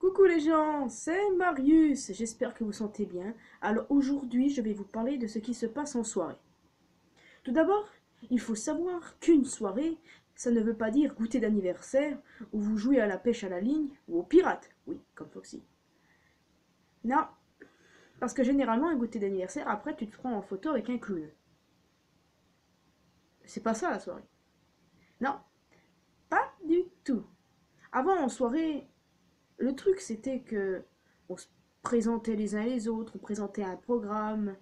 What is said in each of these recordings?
Coucou les gens, c'est Marius, j'espère que vous sentez bien. Alors aujourd'hui, je vais vous parler de ce qui se passe en soirée. Tout d'abord, il faut savoir qu'une soirée, ça ne veut pas dire goûter d'anniversaire, où vous jouez à la pêche à la ligne, ou au pirate, oui, comme Foxy. Non, parce que généralement, un goûter d'anniversaire, après tu te prends en photo avec un clown. C'est pas ça la soirée. Non, pas du tout. Avant, en soirée, le truc c'était que on se présentait les uns les autres, on présentait un programme,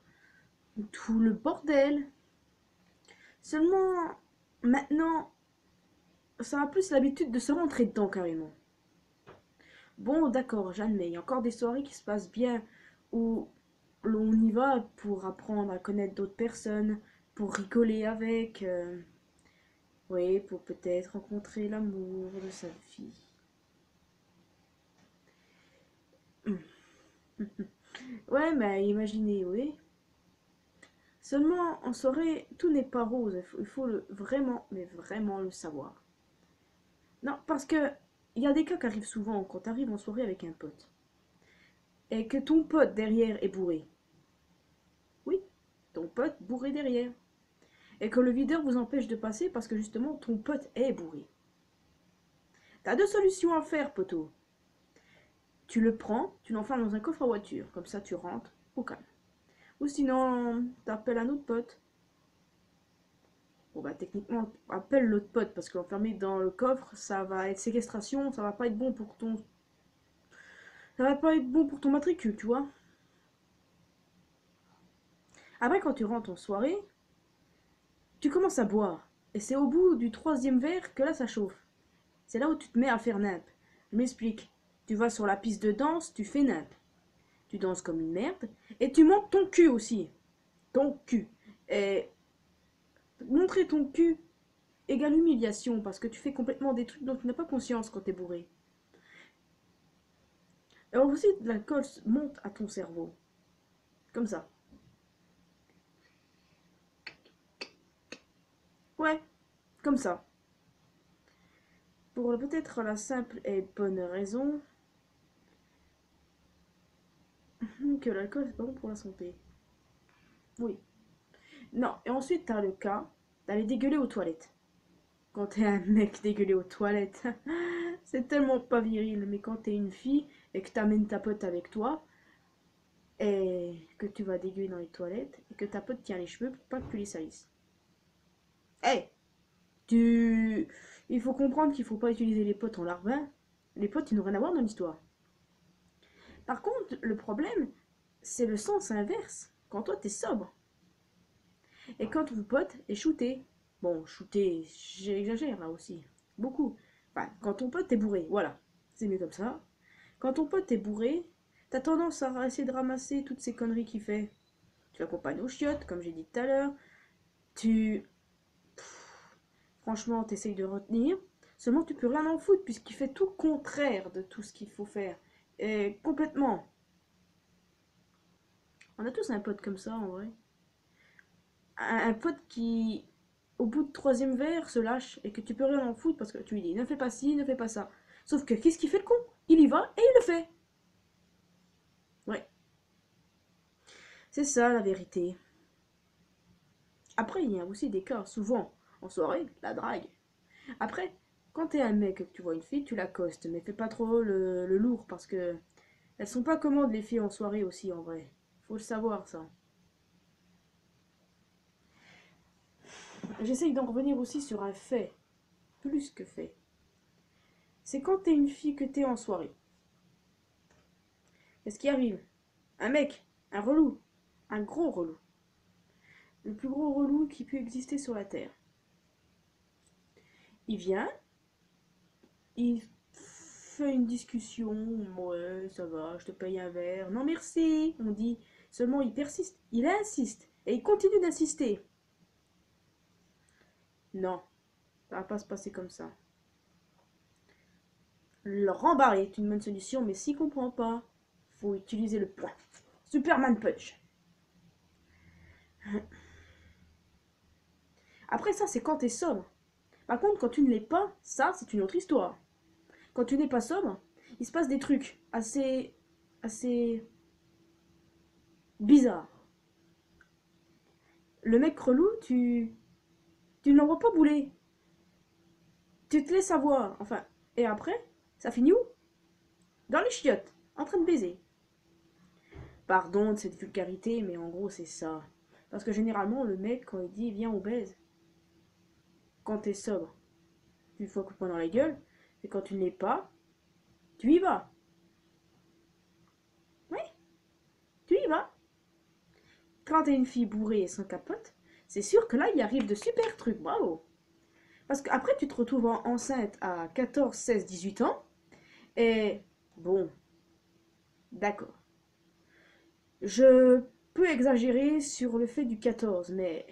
tout le bordel. Seulement, maintenant, ça a plus l'habitude de se rentrer dedans carrément. Bon, d'accord, j'admets, il y a encore des soirées qui se passent bien, où l'on y va pour apprendre à connaître d'autres personnes, pour rigoler avec, oui, pour peut-être rencontrer l'amour de sa vie. Ouais, mais imaginez, oui. Seulement, en soirée, tout n'est pas rose, il faut vraiment, mais vraiment le savoir. Non, parce que il y a des cas qui arrivent souvent quand tu arrives en soirée avec un pote. Et que ton pote derrière est bourré. Oui, ton pote bourré derrière. Et que le videur vous empêche de passer parce que justement ton pote est bourré. T'as deux solutions à faire, poteau. Tu le prends, tu l'enfermes dans un coffre à voiture, comme ça tu rentres au calme. Ou sinon, t'appelles un autre pote. Bon bah techniquement, appelle l'autre pote parce qu'enfermé dans le coffre, ça va être séquestration, ça va pas être bon pour ton. Ça va pas être bon pour ton matricule, tu vois. Après, quand tu rentres en soirée, tu commences à boire. Et c'est au bout du troisième verre que là ça chauffe. C'est là où tu te mets à faire nimp. Je m'explique. Tu vas sur la piste de danse, tu fais nimp. Tu danses comme une merde. Et tu montes ton cul aussi. Ton cul. Et montrer ton cul égale humiliation parce que tu fais complètement des trucs dont tu n'as pas conscience quand t'es bourré. Alors aussi, l'alcool monte à ton cerveau. Comme ça. Ouais, comme ça. Pour peut-être la simple et bonne raison que l'alcool c'est pas bon pour la santé. Oui. Non, et ensuite t'as le cas d'aller dégueuler aux toilettes. Quand t'es un mec dégueulé aux toilettes, c'est tellement pas viril. Mais quand t'es une fille et que t'amènes ta pote avec toi et que tu vas dégueuler dans les toilettes et que ta pote tient les cheveux pour pas que tu les salisses. Hey, tu... Il faut comprendre qu'il faut pas utiliser les potes en larbin. Les potes, ils n'ont rien à voir dans l'histoire. Par contre, le problème, c'est le sens inverse. Quand toi, t'es sobre. Et quand ton pote est shooté. Bon, shooté, j'exagère là aussi. Beaucoup. Enfin, quand ton pote est bourré, voilà. C'est mieux comme ça. Quand ton pote est bourré, t'as tendance à essayer de ramasser toutes ces conneries qu'il fait. Tu l'accompagnes aux chiottes, comme j'ai dit tout à l'heure. Tu... Franchement, t'essayes de retenir. Seulement, tu peux rien en foutre, puisqu'il fait tout le contraire de tout ce qu'il faut faire. Et complètement. On a tous un pote comme ça, en vrai. Un pote qui, au bout de troisième verre, se lâche et que tu peux rien en foutre parce que tu lui dis ne fais pas ci, ne fais pas ça. Sauf que qu'est-ce qu'il fait le con? Il y va et il le fait. Ouais, c'est ça la vérité. Après, il y a aussi des cas, souvent, en soirée, la drague. Après, quand t'es un mec et que tu vois une fille, tu l'accostes, mais fais pas trop le lourd parce que elles sont pas commodes les filles en soirée aussi en vrai. Faut le savoir ça. J'essaye d'en revenir aussi sur un fait, plus que fait. C'est quand t'es une fille que t'es en soirée. Qu'est-ce qui arrive? Un mec, un relou, un gros relou. Le plus gros relou qui peut exister sur la Terre. Il vient, il fait une discussion, ouais, ça va, je te paye un verre. Non merci, on dit. Seulement il persiste, il insiste, et il continue d'insister. Non, ça va pas se passer comme ça. Le rembarrer est une bonne solution, mais s'il comprend pas, faut utiliser le point. Superman Punch. Après ça, c'est quand t'es sobre. Par contre, quand tu ne l'es pas, ça, c'est une autre histoire. Quand tu n'es pas sobre, il se passe des trucs assez bizarres. Le mec relou, tu ne l'envoies pas bouler. Tu te laisses avoir. Enfin, et après, ça finit où? Dans les chiottes, en train de baiser. Pardon de cette vulgarité, mais en gros, c'est ça. Parce que généralement, le mec, quand il dit viens, on baise, quand t'es sobre, tu te fous un coup de poing dans la gueule. Et quand tu ne l'es pas, tu y vas. Oui, tu y vas. Quand t'es une fille bourrée et sans capote, c'est sûr que là, il arrive de super trucs. Bravo. Parce qu'après, tu te retrouves enceinte à 14, 16, 18 ans. Et bon, d'accord. Je peux exagérer sur le fait du 14, mais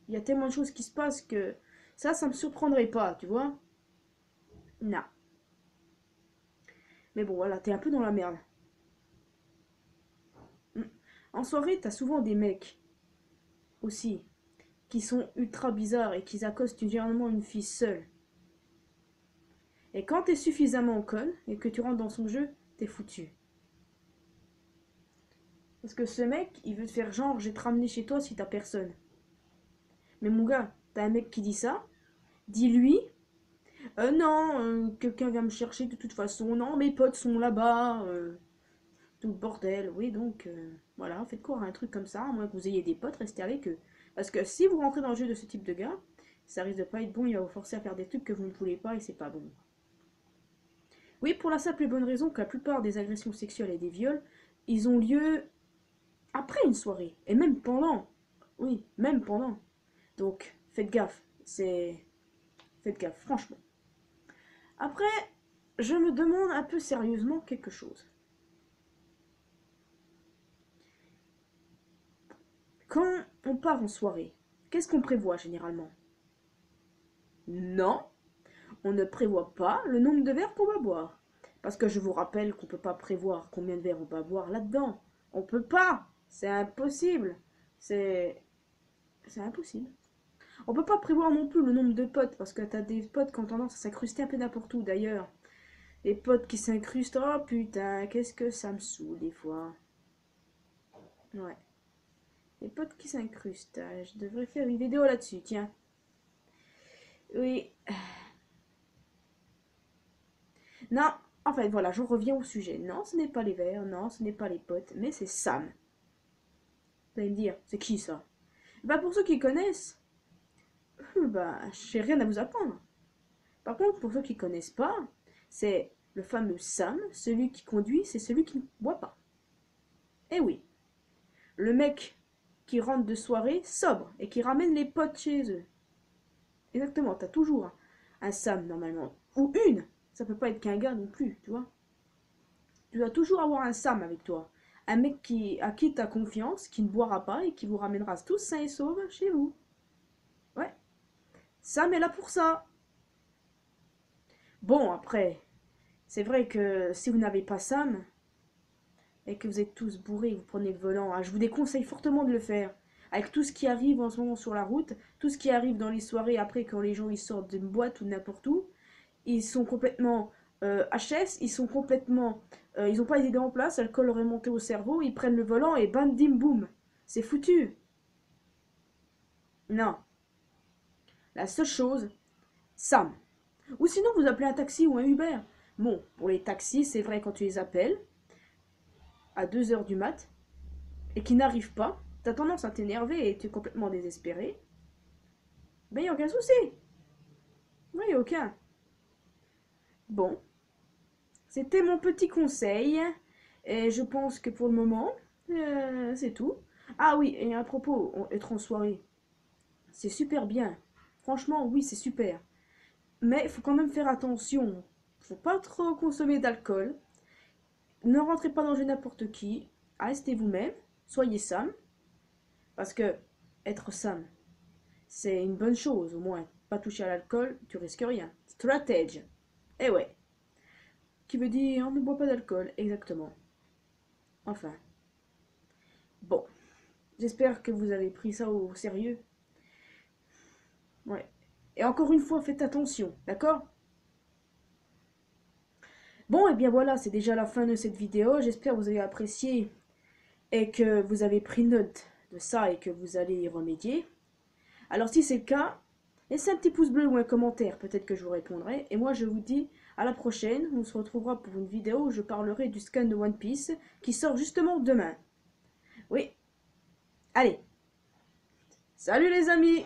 il y a tellement de choses qui se passent que ça me surprendrait pas, tu vois. Non. Mais bon, voilà, t'es un peu dans la merde. Mm. En soirée, t'as souvent des mecs aussi qui sont ultra bizarres et qui accostent généralement une fille seule. Et quand t'es suffisamment conne et que tu rentres dans son jeu, t'es foutu. Parce que ce mec, il veut te faire genre, je vais te ramener chez toi si t'as personne. Mais mon gars, t'as un mec qui dit ça, dis-lui, non, quelqu'un vient me chercher de toute façon, non, mes potes sont là-bas, tout le bordel. Oui, donc, voilà, faites quoi, un truc comme ça, à moins que vous ayez des potes, restez avec eux. Parce que si vous rentrez dans le jeu de ce type de gars, ça risque de pas être bon, il va vous forcer à faire des trucs que vous ne voulez pas et c'est pas bon. Oui, pour la simple et bonne raison que la plupart des agressions sexuelles et des viols, ils ont lieu après une soirée, et même pendant. Oui, même pendant. Donc, faites gaffe, c'est... Faites gaffe, franchement. Après, je me demande un peu sérieusement quelque chose. Quand on part en soirée, qu'est-ce qu'on prévoit généralement? Non, on ne prévoit pas le nombre de verres qu'on va boire. Parce que je vous rappelle qu'on ne peut pas prévoir combien de verres on va boire là-dedans. On peut pas. C'est impossible. C'est... C'est impossible. On peut pas prévoir non plus le nombre de potes, parce que t'as des potes qui ont tendance à s'incruster un peu n'importe où d'ailleurs. Les potes qui s'incrustent, oh putain, qu'est-ce que ça me saoule des fois. Ouais. Les potes qui s'incrustent, je devrais faire une vidéo là-dessus, tiens. Oui. Non, en fait, voilà, j'en reviens au sujet. Non, ce n'est pas les verres, non, ce n'est pas les potes, mais c'est Sam. Vous allez me dire, c'est qui ça? Bah pour ceux qui connaissent, bah j'ai rien à vous apprendre. Par contre, pour ceux qui connaissent pas, c'est le fameux Sam, celui qui conduit, c'est celui qui ne boit pas. Eh oui, le mec qui rentre de soirée sobre et qui ramène les potes chez eux. Exactement, t'as toujours un Sam normalement. Ou une. Ça peut pas être qu'un gars non plus, tu vois. Tu dois toujours avoir un Sam avec toi. Un mec à qui t'as confiance, qui ne boira pas et qui vous ramènera tous sains et saufs chez vous. Ouais. Sam est là pour ça. Bon, après, c'est vrai que si vous n'avez pas Sam et que vous êtes tous bourrés, vous prenez le volant, je vous déconseille fortement de le faire. Avec tout ce qui arrive en ce moment sur la route, tout ce qui arrive dans les soirées après quand les gens ils sortent d'une boîte ou n'importe où, ils sont complètement HS, ils sont complètement... ils n'ont pas les idées en place, l'alcool leur est monté au cerveau, ils prennent le volant et bam, dim, boum. C'est foutu. Non. La seule chose, Sam. Ou sinon, vous appelez un taxi ou un Uber. Bon, pour les taxis, c'est vrai quand tu les appelles à 2 heures du mat et qu'ils n'arrivent pas, t'as tendance à t'énerver et tu es complètement désespéré. Ben, y a aucun souci. Oui, y a aucun. Bon, c'était mon petit conseil. Et je pense que pour le moment, c'est tout. Ah oui, et à propos, être en soirée, c'est super bien. Franchement, oui, c'est super. Mais il faut quand même faire attention. Faut pas trop consommer d'alcool. Ne rentrez pas dans le jeu n'importe qui. Restez vous-même. Soyez Sam. Parce que être Sam, c'est une bonne chose au moins. Pas toucher à l'alcool, tu risques rien. Stratège. Eh ouais. Qui veut dire on ne boit pas d'alcool, exactement. Enfin. Bon. J'espère que vous avez pris ça au sérieux. Ouais. Et encore une fois, faites attention, d'accord? Bon, et bien voilà, c'est déjà la fin de cette vidéo. J'espère que vous avez apprécié et que vous avez pris note de ça et que vous allez y remédier. Alors si c'est le cas, laissez un petit pouce bleu ou un commentaire, peut-être que je vous répondrai. Et moi je vous dis à la prochaine, on se retrouvera pour une vidéo où je parlerai du scan de One Piece qui sort justement demain. Oui, allez, salut les amis!